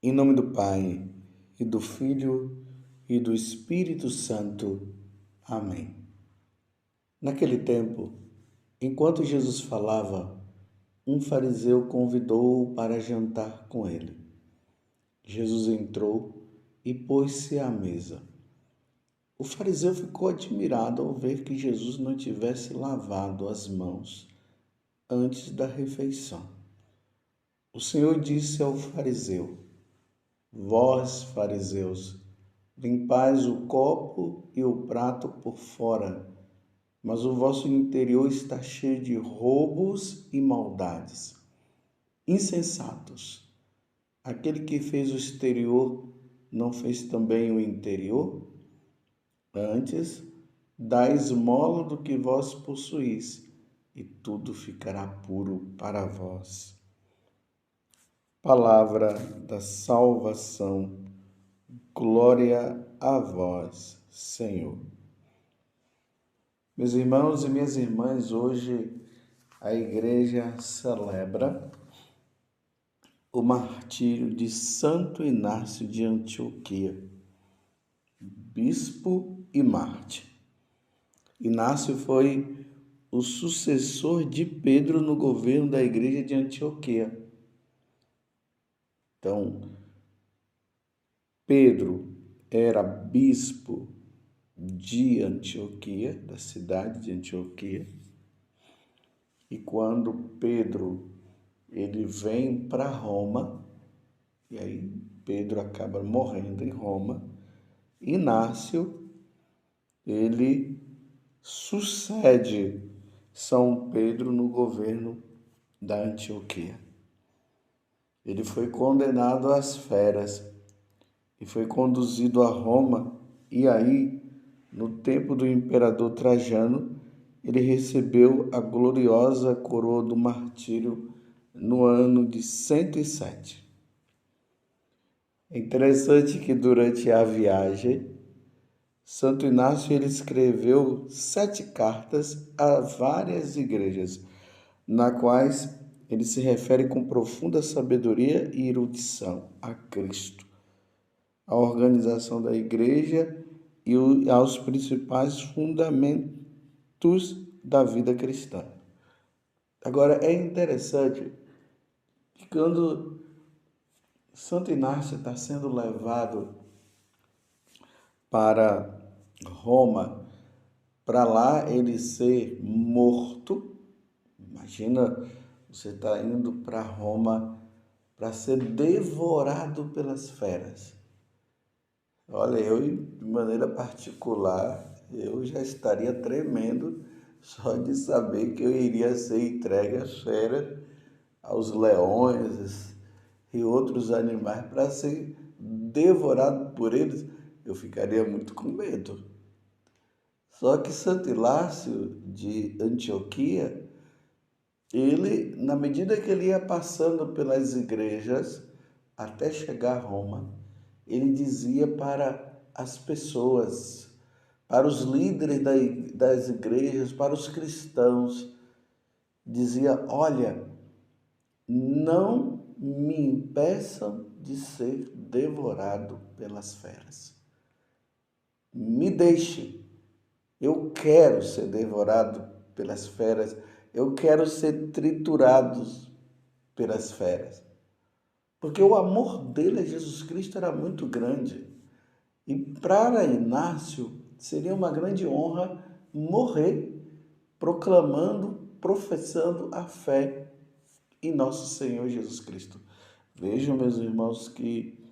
Em nome do Pai, e do Filho, e do Espírito Santo. Amém. Naquele tempo, enquanto Jesus falava, um fariseu convidou-o para jantar com ele. Jesus entrou e pôs-se à mesa. O fariseu ficou admirado ao ver que Jesus não tivesse lavado as mãos antes da refeição. O Senhor disse ao fariseu: Vós, fariseus, limpais o copo e o prato por fora, mas o vosso interior está cheio de roubos e maldades. Insensatos! Aquele que fez o exterior não fez também o interior? Antes, dai esmola do que vós possuís, e tudo ficará puro para vós. Palavra da salvação. Glória a vós, Senhor. Meus irmãos e minhas irmãs, hoje a igreja celebra o martírio de Santo Inácio de Antioquia, bispo e mártir. Inácio foi o sucessor de Pedro no governo da igreja de Antioquia. Então, Pedro era bispo de Antioquia, da cidade de Antioquia. E quando Pedro ele vem para Roma, e aí Pedro acaba morrendo em Roma, Inácio ele sucede São Pedro no governo da Antioquia. Ele foi condenado às feras e foi conduzido a Roma, e aí, no tempo do imperador Trajano, ele recebeu a gloriosa coroa do martírio no ano de 107. É interessante que durante a viagem, Santo Inácio ele escreveu 7 cartas a várias igrejas, na quais ele se refere com profunda sabedoria e erudição a Cristo, à organização da igreja e aos principais fundamentos da vida cristã. Agora, é interessante que quando Santo Inácio está sendo levado para Roma, para lá ele ser morto, imagina você está indo para Roma para ser devorado pelas feras. Olha, eu, de maneira particular, eu já estaria tremendo só de saber que eu iria ser entregue às feras, aos leões e outros animais para ser devorado por eles. Eu ficaria muito com medo. Só que Santo Inácio de Antioquia, ele, na medida que ele ia passando pelas igrejas até chegar a Roma, ele dizia para as pessoas, para os líderes das igrejas, para os cristãos, dizia: olha, não me impeçam de ser devorado pelas feras. Me deixe, eu quero ser devorado pelas feras, eu quero ser triturado pelas feras. Porque o amor dele a Jesus Cristo era muito grande. E para Inácio seria uma grande honra morrer proclamando, professando a fé em nosso Senhor Jesus Cristo. Vejam, meus irmãos, que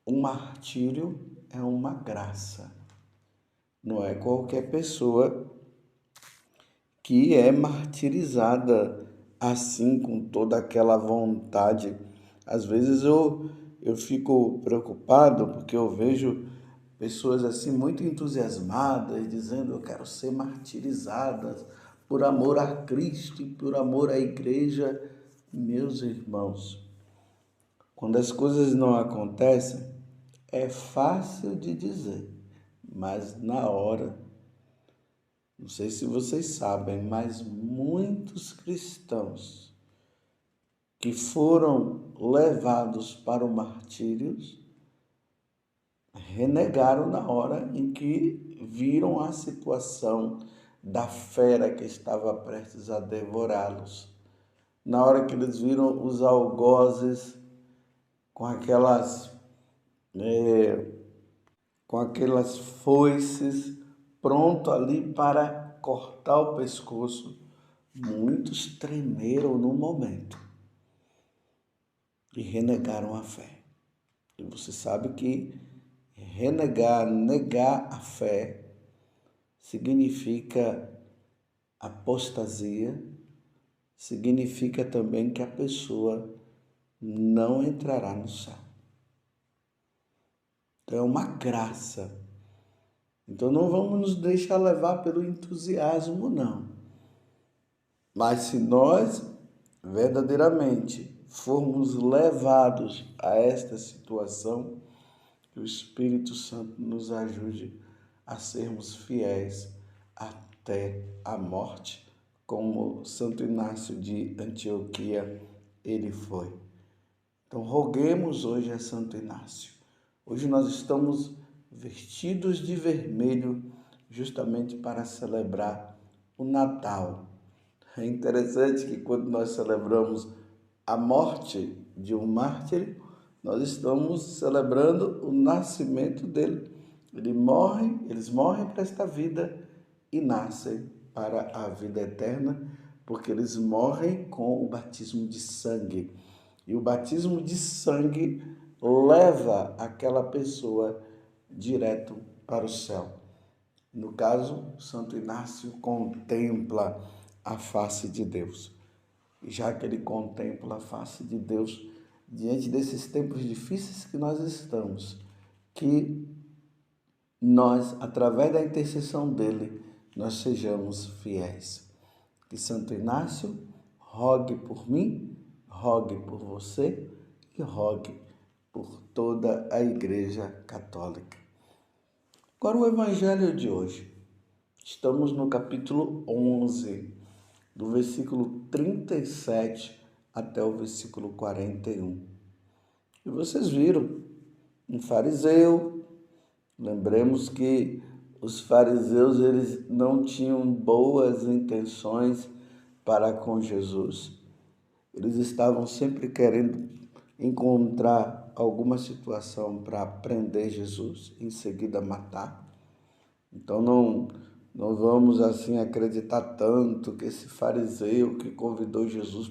o martírio é uma graça. Não é qualquer pessoa que é martirizada assim, com toda aquela vontade. Às vezes eu fico preocupado porque eu vejo pessoas assim muito entusiasmadas, dizendo: eu quero ser martirizadas por amor a Cristo e por amor à igreja. Meus irmãos, quando as coisas não acontecem, é fácil de dizer, mas na hora, não sei se vocês sabem, mas muitos cristãos que foram levados para o martírio renegaram na hora em que viram a situação da fera que estava prestes a devorá-los. Na hora que eles viram os algozes com aquelas foices pronto ali para cortar o pescoço, muitos tremeram no momento e renegaram a fé. E você sabe que negar a fé significa apostasia, significa também que a pessoa não entrará no céu. Então é uma graça. Então não vamos nos deixar levar pelo entusiasmo, não. Mas se nós verdadeiramente formos levados a esta situação, que o Espírito Santo nos ajude a sermos fiéis até a morte, como Santo Inácio de Antioquia ele foi. Então roguemos hoje a Santo Inácio. Hoje nós estamos vestidos de vermelho justamente para celebrar o Natal. É interessante que quando nós celebramos a morte de um mártir, nós estamos celebrando o nascimento dele. Eles morrem para esta vida e nascem para a vida eterna, porque eles morrem com o batismo de sangue. E o batismo de sangue leva aquela pessoa direto para o céu. No caso, Santo Inácio contempla a face de Deus. E já que ele contempla a face de Deus, diante desses tempos difíceis que nós estamos, que nós, através da intercessão dele, nós sejamos fiéis. Que Santo Inácio rogue por mim, rogue por você e rogue por toda a Igreja Católica. Agora o Evangelho de hoje. Estamos no capítulo 11, do versículo 37 até o versículo 41. E vocês viram um fariseu. Lembremos que os fariseus eles não tinham boas intenções para com Jesus. Eles estavam sempre querendo encontrar alguma situação para prender Jesus, em seguida matar. Então não vamos assim acreditar tanto que esse fariseu que convidou Jesus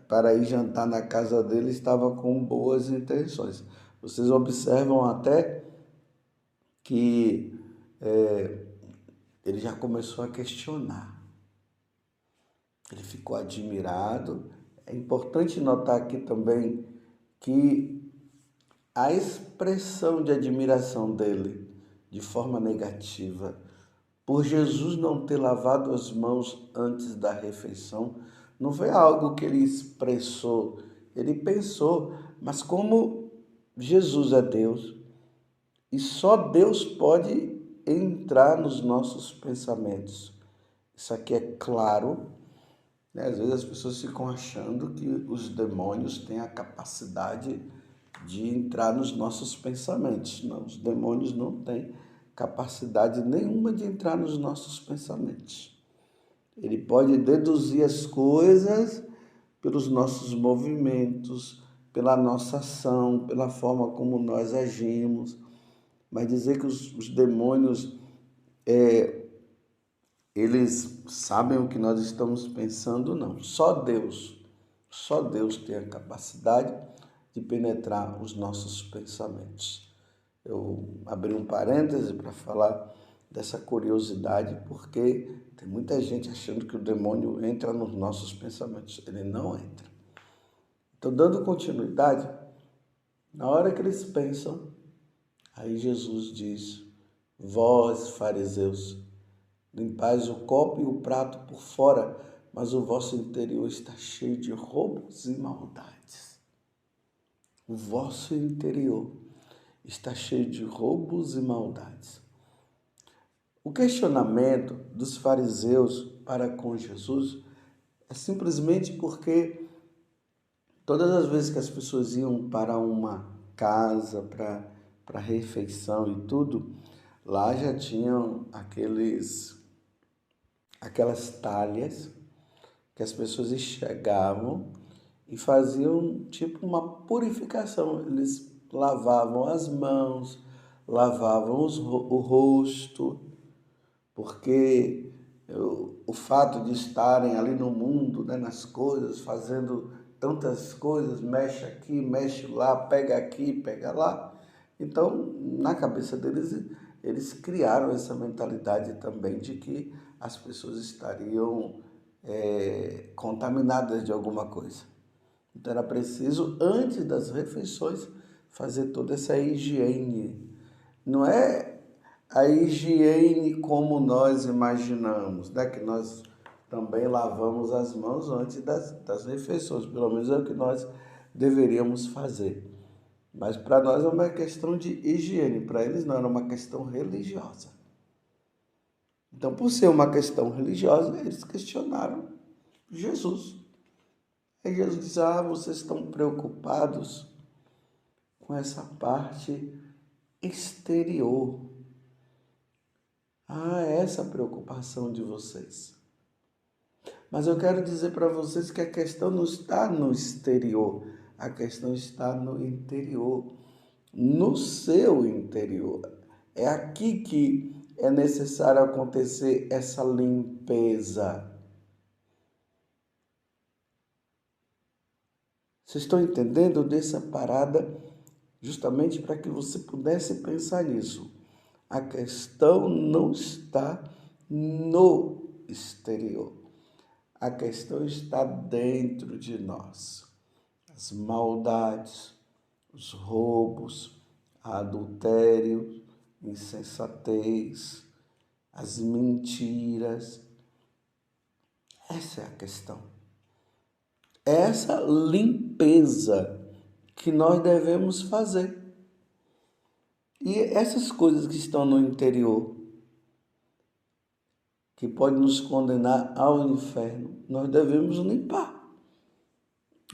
para ir jantar na casa dele estava com boas intenções. Vocês observam até que ele já começou a questionar. Ele ficou admirado. É importante notar aqui também que a expressão de admiração dele, de forma negativa, por Jesus não ter lavado as mãos antes da refeição, não foi algo que ele expressou, ele pensou, mas como Jesus é Deus, e só Deus pode entrar nos nossos pensamentos. Isso aqui é claro, né? Às vezes as pessoas ficam achando que os demônios têm a capacidade de entrar nos nossos pensamentos. Não, os demônios não têm capacidade nenhuma de entrar nos nossos pensamentos. Ele pode deduzir as coisas pelos nossos movimentos, pela nossa ação, pela forma como nós agimos. Mas dizer que os demônios, eles sabem o que nós estamos pensando, não. Só Deus tem a capacidade de penetrar os nossos pensamentos. Eu abri um parêntese para falar dessa curiosidade, porque tem muita gente achando que o demônio entra nos nossos pensamentos. Ele não entra. Então, dando continuidade, na hora que eles pensam, aí Jesus diz: vós, fariseus, limpais o copo e o prato por fora, mas o vosso interior está cheio de roubos e maldades. O vosso interior está cheio de roubos e maldades. O questionamento dos fariseus para com Jesus é simplesmente porque Todas as vezes que as pessoas iam para uma casa, para refeição e tudo, lá já tinham aquelas talhas que as pessoas chegavam e faziam tipo uma purificação. Eles lavavam as mãos, lavavam o rosto, porque o fato de estarem ali no mundo, né, nas coisas, fazendo tantas coisas, mexe aqui, mexe lá, pega aqui, pega lá. Então, na cabeça deles, eles criaram essa mentalidade também de que as pessoas estariam contaminadas de alguma coisa. Então, era preciso, antes das refeições, fazer toda essa higiene. Não é a higiene como nós imaginamos, né? Que nós também lavamos as mãos antes das refeições, pelo menos é o que nós deveríamos fazer. Mas para nós é uma questão de higiene, para eles não, era uma questão religiosa. Então, por ser uma questão religiosa, eles questionaram Jesus. Aí Jesus diz: vocês estão preocupados com essa parte exterior. Essa preocupação de vocês. Mas eu quero dizer para vocês que a questão não está no exterior, a questão está no interior, no seu interior. É aqui que é necessário acontecer essa limpeza. Vocês estão entendendo dessa parada? Justamente para que você pudesse pensar nisso. A questão não está no exterior. A questão está dentro de nós. As maldades, os roubos, adultério, insensatez, as mentiras. Essa é a questão. Essa limpeza que nós devemos fazer. E essas coisas que estão no interior, que podem nos condenar ao inferno, nós devemos limpar.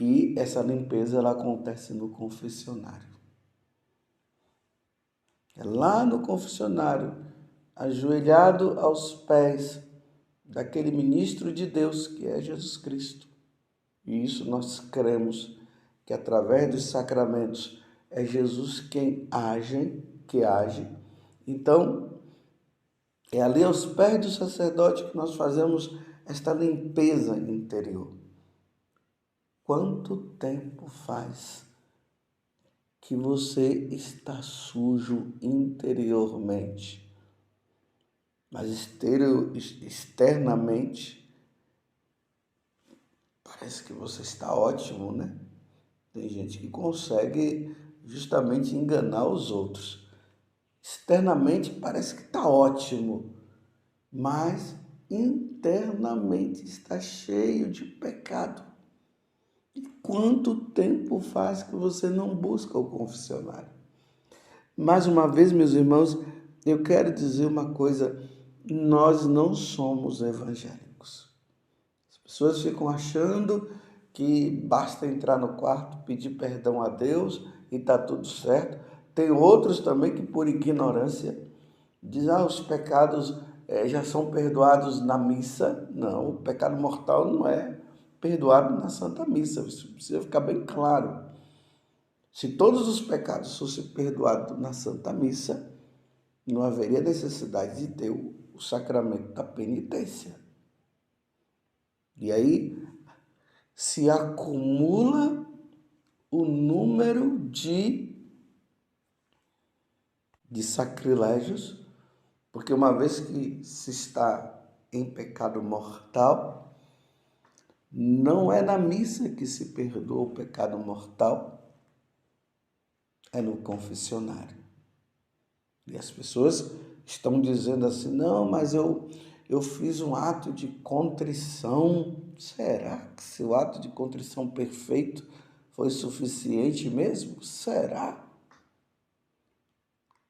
E essa limpeza ela acontece no confessionário. É lá no confessionário, ajoelhado aos pés daquele ministro de Deus que é Jesus Cristo. E isso nós cremos que através dos sacramentos é Jesus quem age. Então, é ali aos pés do sacerdote que nós fazemos esta limpeza interior. Quanto tempo faz que você está sujo interiormente, mas externamente parece que você está ótimo, né? Tem gente que consegue justamente enganar os outros. Externamente parece que está ótimo, mas internamente está cheio de pecado. E quanto tempo faz que você não busca o confessionário? Mais uma vez, meus irmãos, eu quero dizer uma coisa: nós não somos evangélicos. As pessoas ficam achando que basta entrar no quarto, pedir perdão a Deus e está tudo certo. Tem outros também que, por ignorância, dizem: os pecados já são perdoados na missa. Não, o pecado mortal não é perdoado na Santa Missa. Isso precisa ficar bem claro. Se todos os pecados fossem perdoados na Santa Missa, não haveria necessidade de ter o sacramento da penitência. E aí se acumula o número de sacrilégios, porque uma vez que se está em pecado mortal, não é na missa que se perdoa o pecado mortal, é no confessionário. E as pessoas estão dizendo assim: não, mas eu fiz um ato de contrição. Será que seu ato de contrição perfeito foi suficiente mesmo? Será?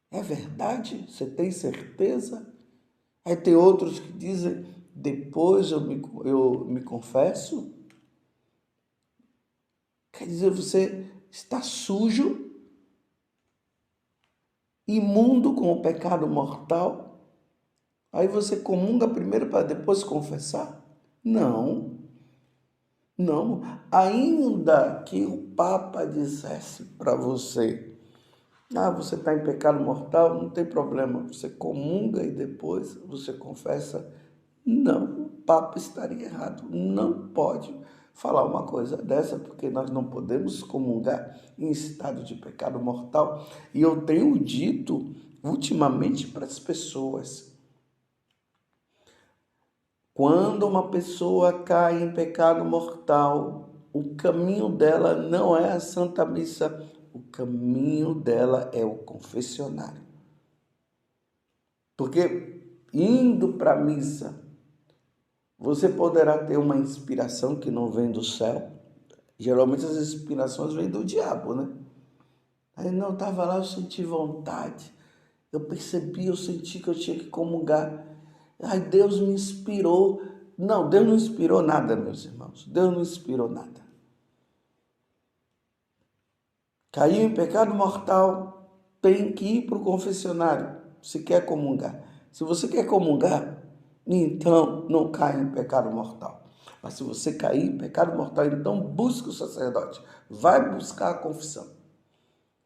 É verdade? Você tem certeza? Aí tem outros que dizem: depois eu me confesso. Quer dizer, você está sujo, imundo com o pecado mortal. Aí você comunga primeiro para depois confessar? Não, não. Ainda que o Papa dissesse para você, você está em pecado mortal, não tem problema. Você comunga e depois você confessa. Não, o Papa estaria errado. Não pode falar uma coisa dessa, porque nós não podemos comungar em estado de pecado mortal. E eu tenho dito ultimamente para as pessoas, quando uma pessoa cai em pecado mortal, o caminho dela não é a Santa Missa, o caminho dela é o confessionário. Porque indo para a missa, você poderá ter uma inspiração que não vem do céu. Geralmente as inspirações vêm do diabo, né? Aí não, estava lá, eu senti vontade. Eu percebi, eu senti que eu tinha que comungar. Ai, Deus me inspirou. Não, Deus não inspirou nada, meus irmãos. Deus não inspirou nada. Caiu em pecado mortal, tem que ir para o confessionário, se quer comungar. Se você quer comungar, então não cai em pecado mortal. Mas se você cair em pecado mortal, então busque o sacerdote. Vai buscar a confissão.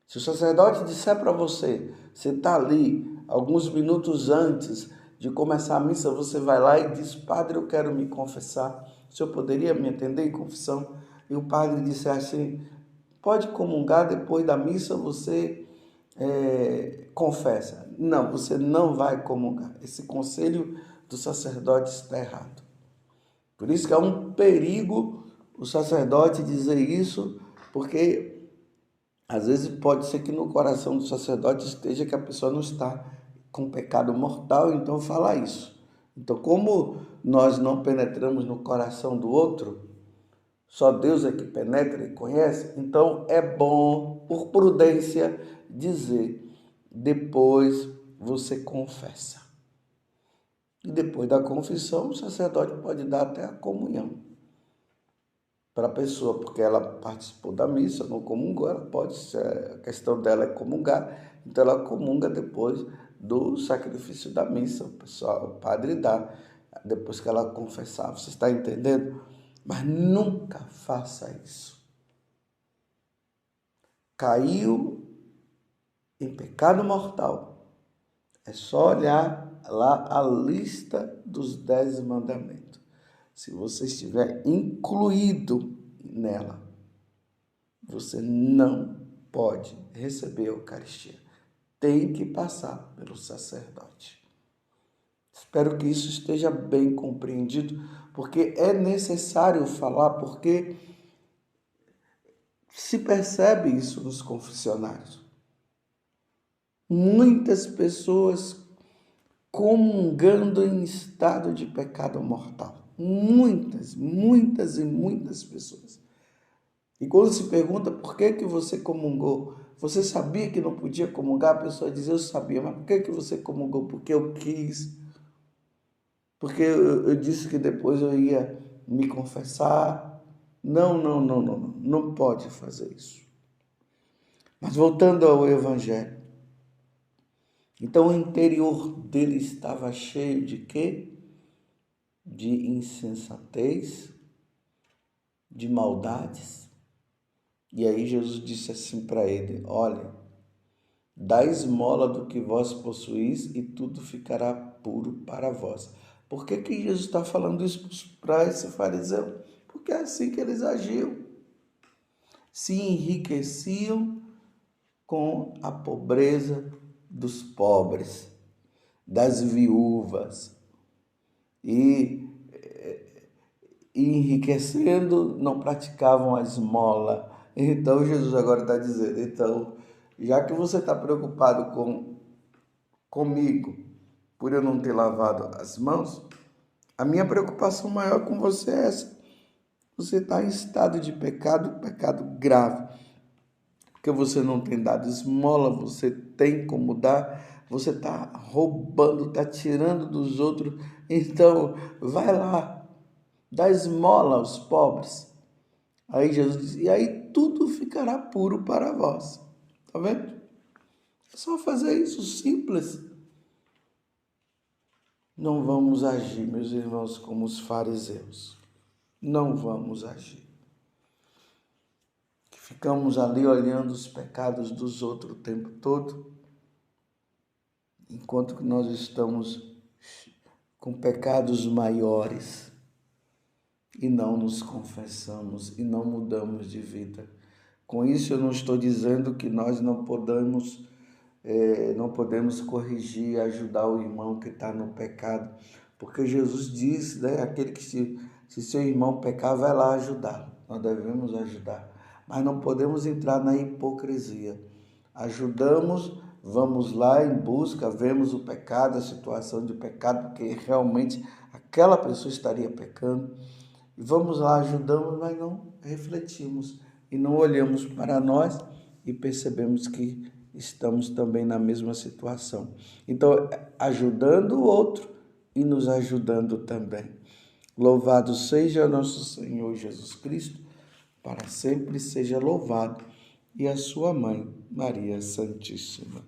Se o sacerdote disser para você, você está ali, alguns minutos antes de começar a missa, você vai lá e diz, padre, eu quero me confessar. O senhor poderia me atender em confissão? E o padre disse assim, pode comungar, depois da missa você confessa. Não, você não vai comungar. Esse conselho do sacerdote está errado. Por isso que é um perigo o sacerdote dizer isso, porque às vezes pode ser que no coração do sacerdote esteja que a pessoa não está com pecado mortal, então fala isso. Então, como nós não penetramos no coração do outro, só Deus é que penetra e conhece, então é bom, por prudência, dizer, depois você confessa. E depois da confissão, o sacerdote pode dar até a comunhão para a pessoa, porque ela participou da missa, não comungou, ela pode, a questão dela é comungar, então ela comunga depois do sacrifício da missa, o padre dá, depois que ela confessar, você está entendendo? Mas nunca faça isso. Caiu em pecado mortal, é só olhar lá a lista dos 10 mandamentos. Se você estiver incluído nela, você não pode receber a Eucaristia. Tem que passar pelo sacerdote. Espero que isso esteja bem compreendido, porque é necessário falar, porque se percebe isso nos confessionários. Muitas pessoas comungando em estado de pecado mortal. Muitas e muitas pessoas. E quando se pergunta por que você comungou, você sabia que não podia comungar? A pessoa diz, eu sabia, mas por que você comungou? Porque eu quis. Porque eu disse que depois eu ia me confessar. Não pode fazer isso. Mas voltando ao Evangelho. Então o interior dele estava cheio de quê? De insensatez, de maldades. E aí Jesus disse assim para ele, olha, dá esmola do que vós possuís e tudo ficará puro para vós. Por que Jesus está falando isso para esse fariseu? Porque é assim que eles agiam. Se enriqueciam com a pobreza dos pobres, das viúvas. E enriquecendo, não praticavam a esmola. Então Jesus agora está dizendo, então, já que você está preocupado comigo, por eu não ter lavado as mãos, a minha preocupação maior com você é essa. Você está em estado de pecado grave. Porque você não tem dado esmola, você tem como dar, você está roubando, está tirando dos outros. Então, vai lá, dá esmola aos pobres. Aí Jesus diz, e aí tudo ficará puro para vós. Está vendo? É só fazer isso, simples. Não vamos agir, meus irmãos, como os fariseus. Não vamos agir. Ficamos ali olhando os pecados dos outros o tempo todo, enquanto que nós estamos com pecados maiores e não nos confessamos e não mudamos de vida. Com isso eu não estou dizendo que nós não podemos corrigir e ajudar o irmão que está no pecado, porque Jesus diz, né, aquele que se seu irmão pecar, vai lá ajudá-lo. Nós devemos ajudar, mas não podemos entrar na hipocrisia. Ajudamos, vamos lá em busca, vemos o pecado, a situação de pecado, porque realmente aquela pessoa estaria pecando, e vamos lá, ajudamos, mas não refletimos e não olhamos para nós e percebemos que estamos também na mesma situação. Então, ajudando o outro e nos ajudando também. Louvado seja nosso Senhor Jesus Cristo, para sempre seja louvado, e a sua mãe, Maria Santíssima.